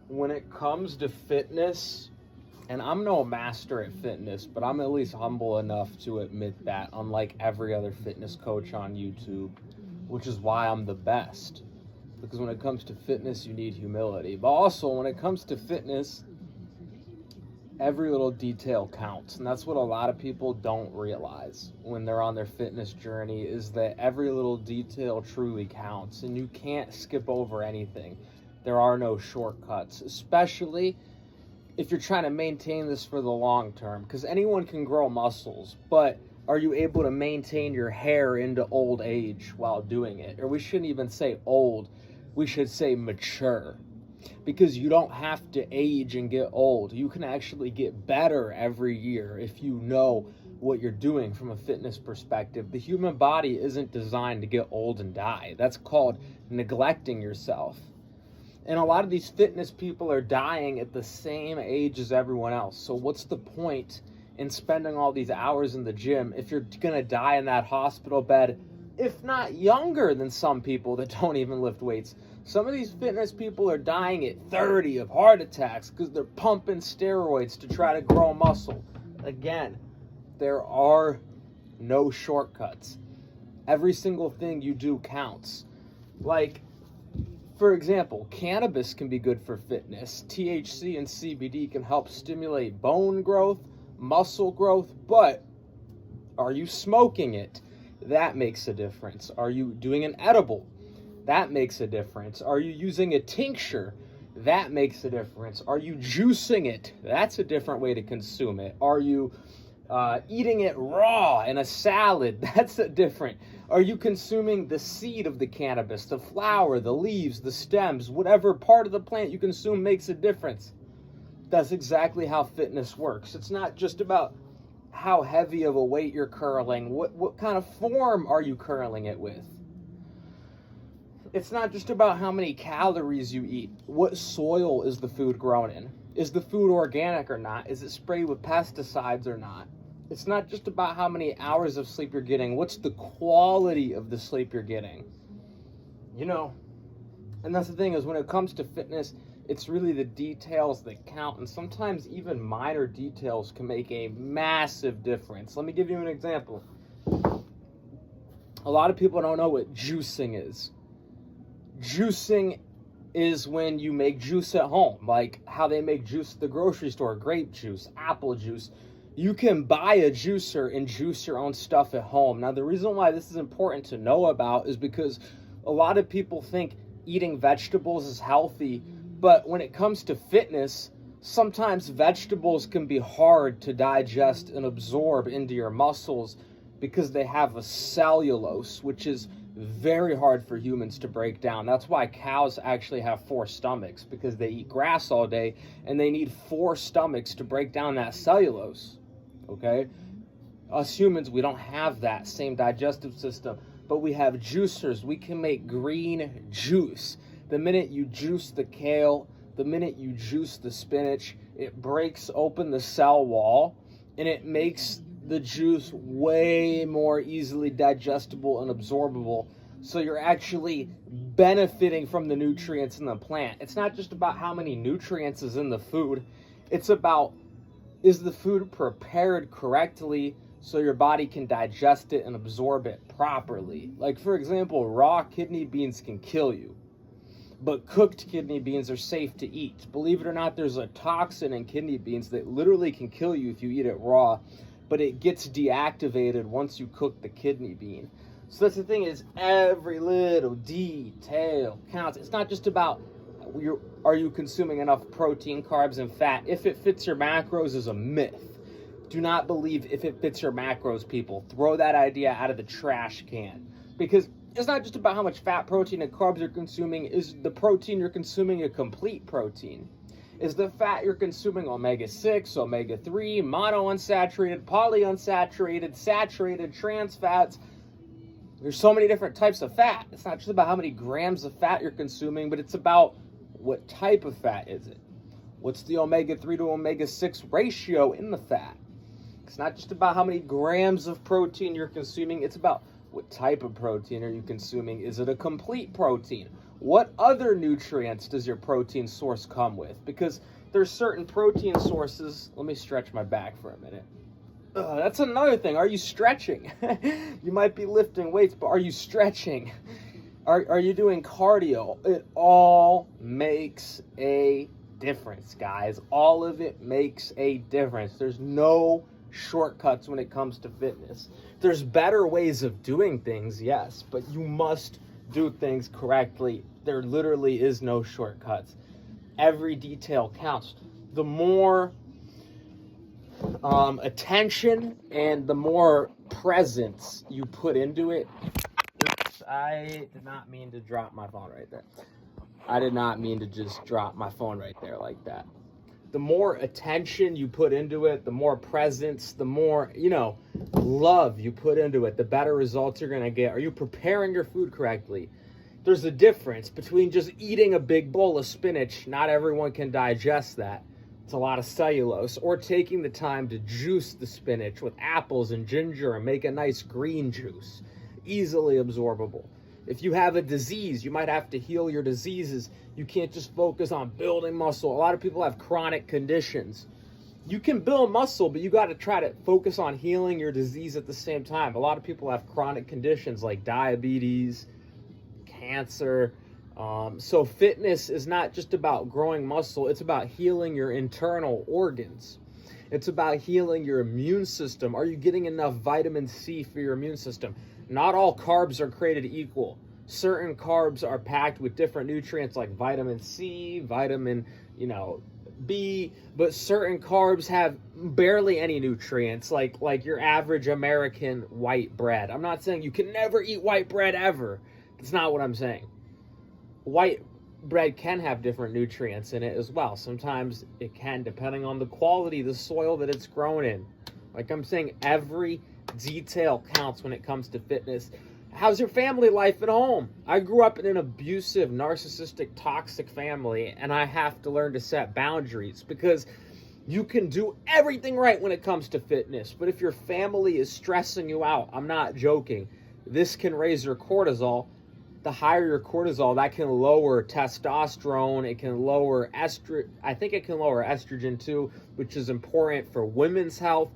when it comes to fitness, and I'm no master at fitness, but I'm at least humble enough to admit that, unlike every other fitness coach on YouTube, which is why I'm the best. Because when it comes to fitness, you need humility. But also, when it comes to fitness, every little detail counts. And that's what a lot of people don't realize when they're on their fitness journey, is that every little detail truly counts. And you can't skip over anything. There are no shortcuts, especially if you're trying to maintain this for the long term, because anyone can grow muscles, but are you able to maintain your hair into old age while doing it? Or we shouldn't even say old, we should say mature, because you don't have to age and get old. You can actually get better every year if you know what you're doing from a fitness perspective. The human body isn't designed to get old and die. That's called neglecting yourself. And a lot of these fitness people are dying at the same age as everyone else. So what's the point in spending all these hours in the gym if you're going to die in that hospital bed, if not younger than some people that don't even lift weights? Some of these fitness people are dying at 30 of heart attacks because they're pumping steroids to try to grow muscle. Again, there are no shortcuts. Every single thing you do counts. Like, for example, cannabis can be good for fitness. THC and CBD can help stimulate bone growth, muscle growth, but are you smoking it? That makes a difference. Are you doing an edible? That makes a difference. Are you using a tincture? That makes a difference. Are you juicing it? That's a different way to consume it. Are you eating it raw in a salad? That's a different. Are you consuming the seed of the cannabis, the flower, the leaves, the stems, whatever part of the plant you consume makes a difference? That's exactly how fitness works. It's not just about how heavy of a weight you're curling. What kind of form are you curling it with? It's not just about how many calories you eat. What soil is the food grown in? Is the food organic or not? Is it sprayed with pesticides or not? It's not just about how many hours of sleep you're getting. What's the quality of the sleep you're getting? You know, and that's the thing, is when it comes to fitness, it's really the details that count. And sometimes even minor details can make a massive difference. Let me give you an example. A lot of people don't know what juicing is. Juicing is when you make juice at home, like how they make juice at the grocery store, grape juice, apple juice. You can buy a juicer and juice your own stuff at home. Now, the reason why this is important to know about is because a lot of people think eating vegetables is healthy, but when it comes to fitness, sometimes vegetables can be hard to digest and absorb into your muscles because they have a cellulose, which is very hard for humans to break down. That's why cows actually have 4 stomachs, because they eat grass all day and they need 4 stomachs to break down that cellulose. Okay? Us humans, we don't have that same digestive system, but we have juicers. We can make green juice. The minute you juice the kale, the minute you juice the spinach, it breaks open the cell wall and it makes the juice way more easily digestible and absorbable. So you're actually benefiting from the nutrients in the plant. It's not just about how many nutrients is in the food. It's about, is the food prepared correctly so your body can digest it and absorb it properly? Like, for example, raw kidney beans can kill you, but cooked kidney beans are safe to eat. Believe it or not, there's a toxin in kidney beans that literally can kill you if you eat it raw, but it gets deactivated once you cook the kidney bean. So that's the thing, is every little detail counts. It's not just about are you consuming enough protein, carbs, and fat. If it fits your macros is a myth. Do not believe if it fits your macros, people. Throw that idea out of the trash can. Because it's not just about how much fat, protein, and carbs you're consuming. Is the protein you're consuming a complete protein? Is the fat you're consuming omega-6, omega-3, monounsaturated, polyunsaturated, saturated, trans fats? There's so many different types of fat. It's not just about how many grams of fat you're consuming, but it's about what type of fat is it? What's the omega-3 to omega-6 ratio in the fat? It's not just about how many grams of protein you're consuming. It's about what type of protein are you consuming. Is it a complete protein? What other nutrients does your protein source come with? Because there's certain protein sources. Let me stretch my back for a minute. That's another thing. Are you stretching? You might be lifting weights, but are you stretching? Are you doing cardio? It all makes a difference, guys. All of it makes a difference. There's no shortcuts when it comes to fitness. There's better ways of doing things, yes, but you must do things correctly. There literally is no shortcuts. Every detail counts. The more attention and the more presence you put into it. Oops, I did not mean to drop my phone right there. I did not mean to just drop my phone right there like that. The more attention you put into it, the more presence, the more, love you put into it, the better results you're going to get. Are you preparing your food correctly? There's a difference between just eating a big bowl of spinach. Not everyone can digest that. It's a lot of cellulose. Or taking the time to juice the spinach with apples and ginger and make a nice green juice. Easily absorbable. If you have a disease, you might have to heal your diseases. You can't just focus on building muscle. A lot of people have chronic conditions. You can build muscle, but you got to try to focus on healing your disease at the same time. A lot of people have chronic conditions like diabetes, cancer. So fitness is not just about growing muscle. It's about healing your internal organs. It's about healing your immune system. Are you getting enough vitamin C for your immune system? Not all carbs are created equal. Certain carbs are packed with different nutrients like vitamin C, vitamin, B, but certain carbs have barely any nutrients, like your average American white bread. I'm not saying you can never eat white bread ever. That's not what I'm saying. White bread can have different nutrients in it as well. Sometimes it can, depending on the quality, the soil that it's grown in. Like I'm saying, every detail counts when it comes to fitness. How's your family life at home? I grew up in an abusive, narcissistic, toxic family, and I have to learn to set boundaries because you can do everything right when it comes to fitness. But if your family is stressing you out, I'm not joking, this can raise your cortisol. The higher your cortisol, that can lower testosterone. It can lower estrogen. I think it can lower estrogen too, which is important for women's health.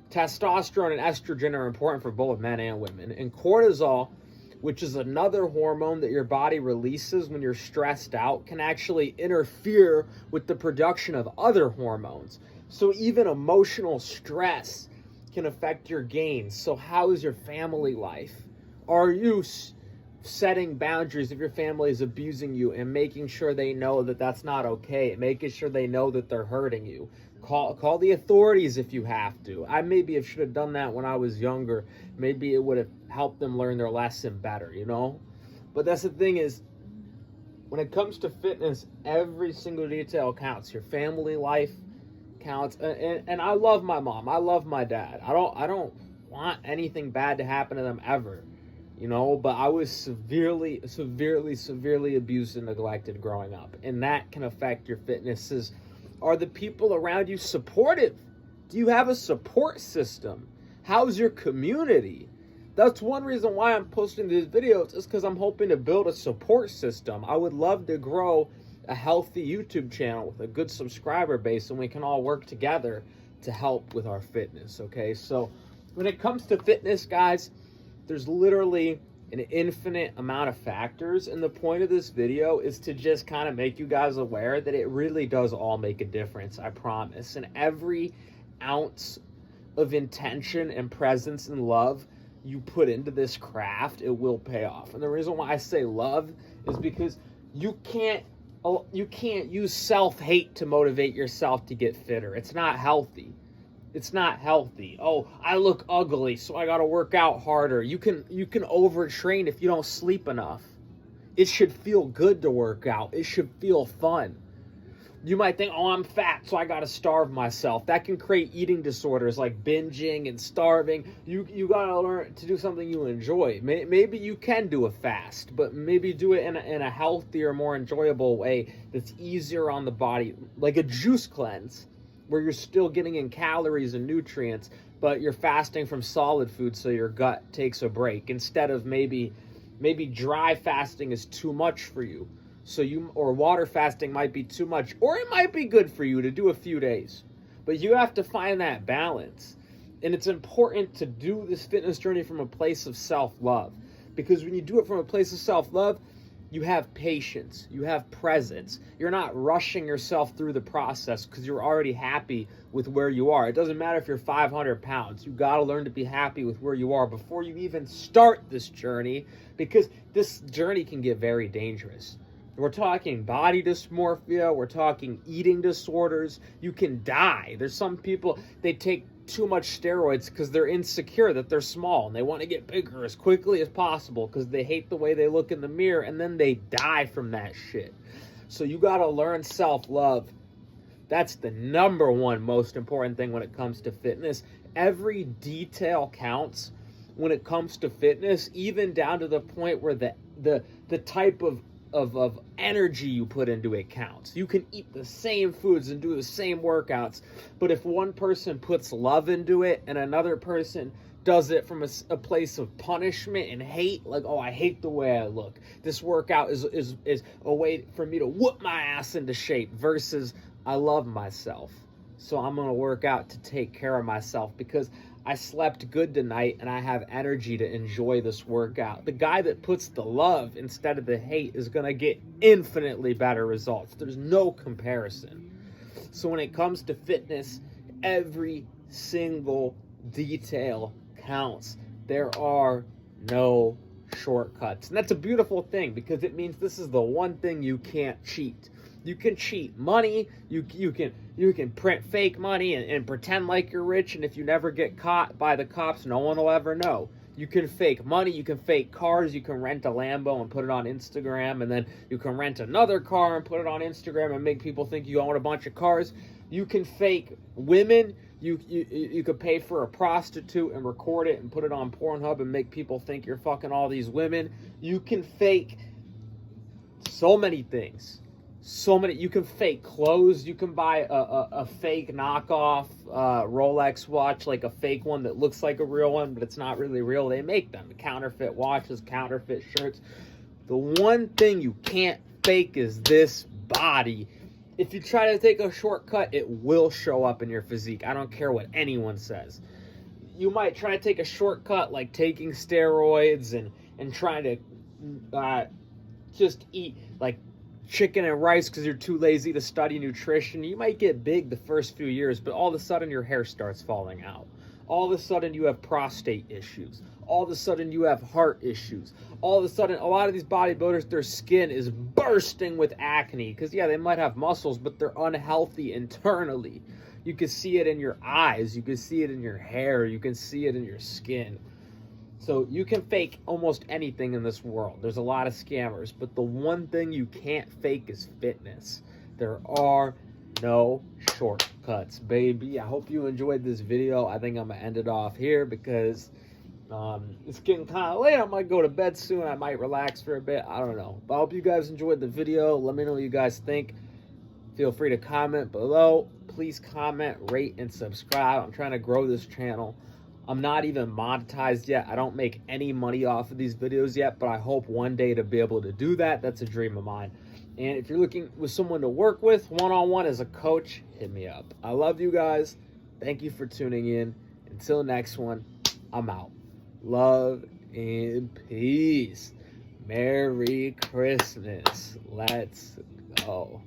Testosterone and estrogen are important for both men and women. And cortisol, which is another hormone that your body releases when you're stressed out, can actually interfere with the production of other hormones. So even emotional stress can affect your gains. So how is your family life? Are you setting boundaries if your family is abusing you and making sure they know that that's not okay, making sure they know that they're hurting you? Call the authorities if you have to. I maybe should have done that when I was younger. Maybe it would have helped them learn their lesson better, But that's the thing is, when it comes to fitness, every single detail counts. Your family life counts. And I love my mom. I love my dad. I don't want anything bad to happen to them ever. But I was severely abused and neglected growing up. And that can affect your fitnesses. Are the people around you supportive? Do you have a support system? How's your community? That's one reason why I'm posting these videos, is because I'm hoping to build a support system. I would love to grow a healthy YouTube channel with a good subscriber base, and we can all work together to help with our fitness, okay? So when it comes to fitness, guys, there's literally an infinite amount of factors, and the point of this video is to just kind of make you guys aware that it really does all make a difference, I promise. And every ounce of intention and presence and love you put into this craft, it will pay off. And the reason why I say love is because you can't use self-hate to motivate yourself to get fitter. It's not healthy. It's not healthy. Oh, I look ugly, so I got to work out harder. You can overtrain if you don't sleep enough. It should feel good to work out. It should feel fun. You might think, oh, I'm fat, so I got to starve myself. That can create eating disorders like binging and starving. You got to learn to do something you enjoy. Maybe you can do a fast, but maybe do it in a healthier, more enjoyable way that's easier on the body, like a juice cleanse, where you're still getting in calories and nutrients, but you're fasting from solid food so your gut takes a break, instead of maybe dry fasting is too much for you. So or water fasting might be too much, or it might be good for you to do a few days. But you have to find that balance. And it's important to do this fitness journey from a place of self-love. Because when you do it from a place of self-love, you have patience, you have presence. You're not rushing yourself through the process because you're already happy with where you are. It doesn't matter if you're 500 pounds. You got to learn to be happy with where you are before you even start this journey, because this journey can get very dangerous. We're talking body dysmorphia. We're talking eating disorders. You can die. There's some people, they take too much steroids because they're insecure that they're small and they want to get bigger as quickly as possible because they hate the way they look in the mirror, and then they die from that shit. So you got to learn self-love. That's the number one most important thing when it comes to fitness. Every detail counts when it comes to fitness, even down to the point where the type of energy you put into it counts. You can eat the same foods and do the same workouts, but if one person puts love into it and another person does it from a place of punishment and hate, like, oh, I hate the way I look, this workout is a way for me to whoop my ass into shape, versus I love myself, so I'm going to work out to take care of myself because I slept good tonight and I have energy to enjoy this workout. The guy that puts the love instead of the hate is going to get infinitely better results. There's no comparison. So when it comes to fitness, every single detail counts. There are no shortcuts. And that's a beautiful thing, because it means this is the one thing you can't cheat. You can cheat money, you can print fake money and pretend like you're rich, and if you never get caught by the cops, no one will ever know. You can fake money, you can fake cars, you can rent a Lambo and put it on Instagram, and then you can rent another car and put it on Instagram and make people think you own a bunch of cars. You can fake women, you could pay for a prostitute and record it and put it on Pornhub and make people think you're fucking all these women. You can fake so many things. You can fake clothes. You can buy a fake knockoff Rolex watch, like a fake one that looks like a real one, but it's not really real. They make them. Counterfeit watches, counterfeit shirts. The one thing you can't fake is this body. If you try to take a shortcut, it will show up in your physique. I don't care what anyone says. You might try to take a shortcut like taking steroids and trying to just eat like chicken and rice because you're too lazy to study nutrition. You might get big the first few years, but all of a sudden your hair starts falling out. All of a sudden you have prostate issues. All of a sudden you have heart issues. All of a sudden, a lot of these bodybuilders, their skin is bursting with acne because, yeah, they might have muscles, but they're unhealthy internally. You can see it in your eyes. You can see it in your hair. You can see it in your skin. So you can fake almost anything in this world. There's a lot of scammers, but the one thing you can't fake is fitness. There are no shortcuts, baby. I hope you enjoyed this video. I think I'm gonna end it off here because it's getting kind of late. I might go to bed soon. I might relax for a bit. I don't know. But I hope you guys enjoyed the video. Let me know what you guys think. Feel free to comment below. Please comment, rate, and subscribe. I'm trying to grow this channel. I'm not even monetized yet. I don't make any money off of these videos yet, but I hope one day to be able to do that. That's a dream of mine. And if you're looking with someone to work with one-on-one as a coach, hit me up. I love you guys. Thank you for tuning in. Until next one, I'm out. Love and peace. Merry Christmas. Let's go.